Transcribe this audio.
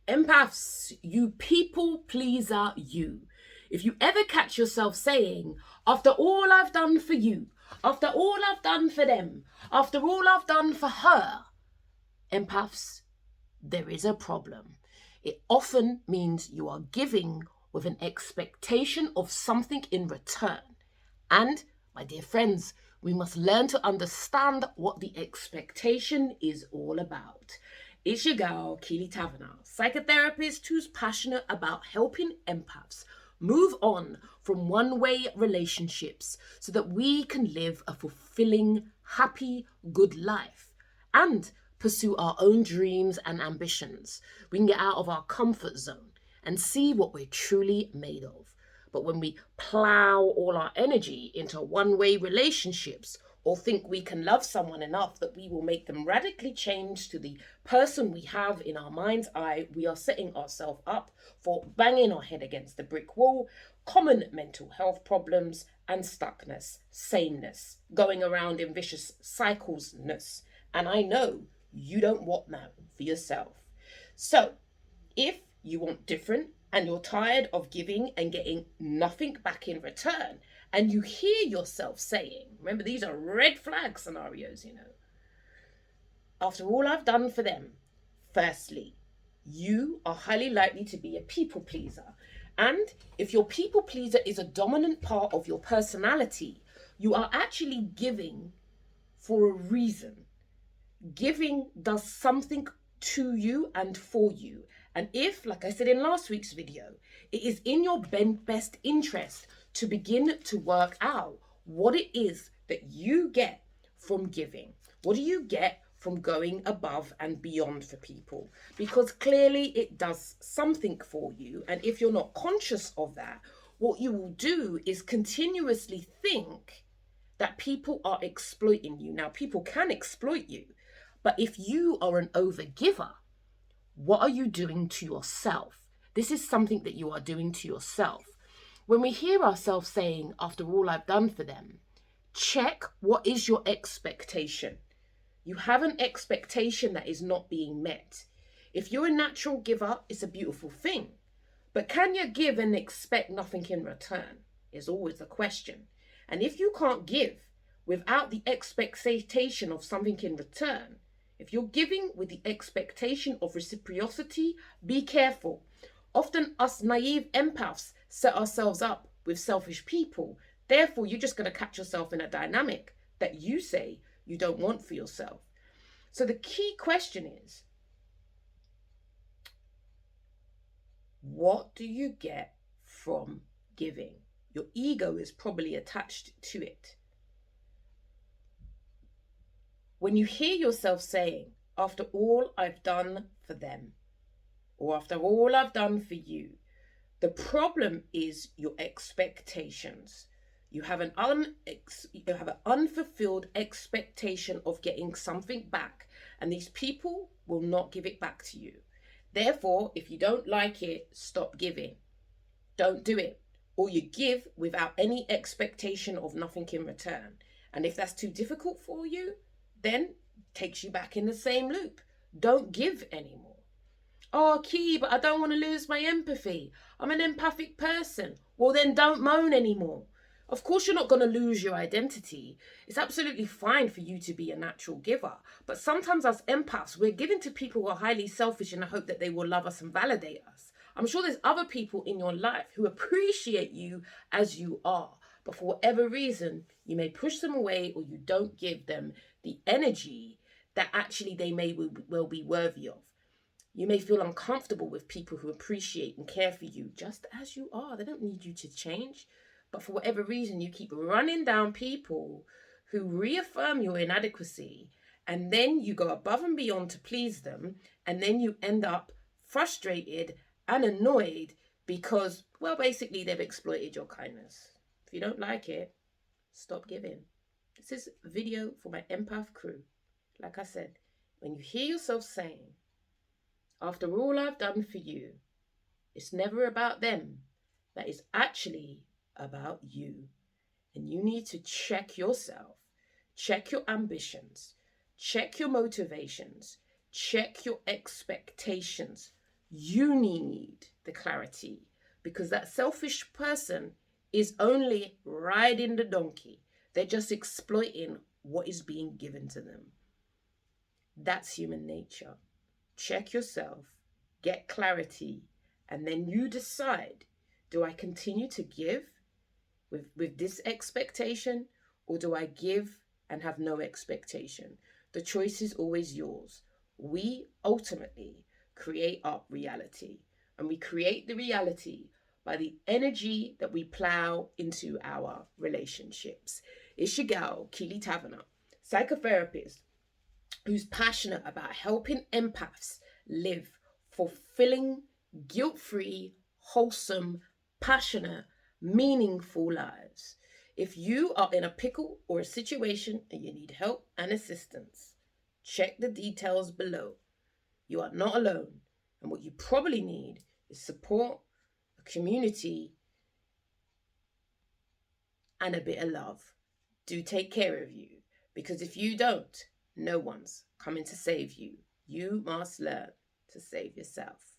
Empaths, you people pleaser, you. If you ever catch yourself saying, after all I've done for you, after all I've done for them, after all I've done for her, empaths, there is a problem. It often means you are giving with an expectation of something in return. And, my dear friends, we must learn to understand what the expectation is all about. It's your girl, Keely Taverner, psychotherapist who's passionate about helping empaths move on from one-way relationships so that we can live a fulfilling, happy, good life and pursue our own dreams and ambitions. We can get out of our comfort zone and see what we're truly made of. But when we plow all our energy into one-way relationships or think we can love someone enough that we will make them radically change to the person we have in our mind's eye, we are setting ourselves up for banging our head against the brick wall, common mental health problems, and stuckness, sameness, going around in vicious cyclesness. And I know you don't want that for yourself. So, if you want different and you're tired of giving and getting nothing back in return, and you hear yourself saying, remember, these are red flag scenarios, after all I've done for them, firstly, you are highly likely to be a people pleaser. And if your people pleaser is a dominant part of your personality, you are actually giving for a reason. Giving does something to you and for you. And if, like I said in last week's video, it is in your best interest to begin to work out what it is that you get from giving. What do you get from going above and beyond for people? Because clearly it does something for you. And if you're not conscious of that, what you will do is continuously think that people are exploiting you. Now, people can exploit you, but if you are an overgiver, what are you doing to yourself? This is something that you are doing to yourself. When we hear ourselves saying, after all I've done for them, check what is your expectation. You have an expectation that is not being met. If you're a natural giver, it's a beautiful thing. But can you give and expect nothing in return? Is always the question. And if you can't give without the expectation of something in return, if you're giving with the expectation of reciprocity, be careful. Often us naive empaths set ourselves up with selfish people. Therefore, you're just going to catch yourself in a dynamic that you say you don't want for yourself. So the key question is, what do you get from giving? Your ego is probably attached to it. When you hear yourself saying, after all I've done for them, or after all I've done for you, the problem is your expectations. You have an unfulfilled expectation of getting something back, and these people will not give it back to you. Therefore, if you don't like it, stop giving. Don't do it. Or you give without any expectation of nothing in return. And if that's too difficult for you, then takes you back in the same loop. Don't give anymore. Oh, Key, but I don't want to lose my empathy. I'm an empathic person. Well, then don't moan anymore. Of course, you're not going to lose your identity. It's absolutely fine for you to be a natural giver. But sometimes as empaths, we're giving to people who are highly selfish in the hope that they will love us and validate us. I'm sure there's other people in your life who appreciate you as you are. But for whatever reason, you may push them away or you don't give them the energy that actually they may well be worthy of. You may feel uncomfortable with people who appreciate and care for you just as you are. They don't need you to change. But for whatever reason, you keep running down people who reaffirm your inadequacy, and then you go above and beyond to please them, and then you end up frustrated and annoyed because, well, basically they've exploited your kindness. If you don't like it, stop giving. This is a video for my empath crew. Like I said, when you hear yourself saying, after all I've done for you, it's never about them. That is actually about you. And you need to check yourself, check your ambitions, check your motivations, check your expectations. You need the clarity because that selfish person is only riding the donkey. They're just exploiting what is being given to them. That's human nature. Check yourself, get clarity, and then you decide, do I continue to give with this expectation, or do I give and have no expectation? The choice is always yours. We ultimately create our reality, and we create the reality by the energy that we plow into our relationships. It's your gal, Keely Taverner, psychotherapist, who's passionate about helping empaths live fulfilling, guilt free, wholesome, passionate, meaningful lives. If you are in a pickle or a situation and you need help and assistance, check the details below. You are not alone, and what you probably need is support, a community, and a bit of love. Do take care of you, because if you don't, no one's coming to save you. You must learn to save yourself.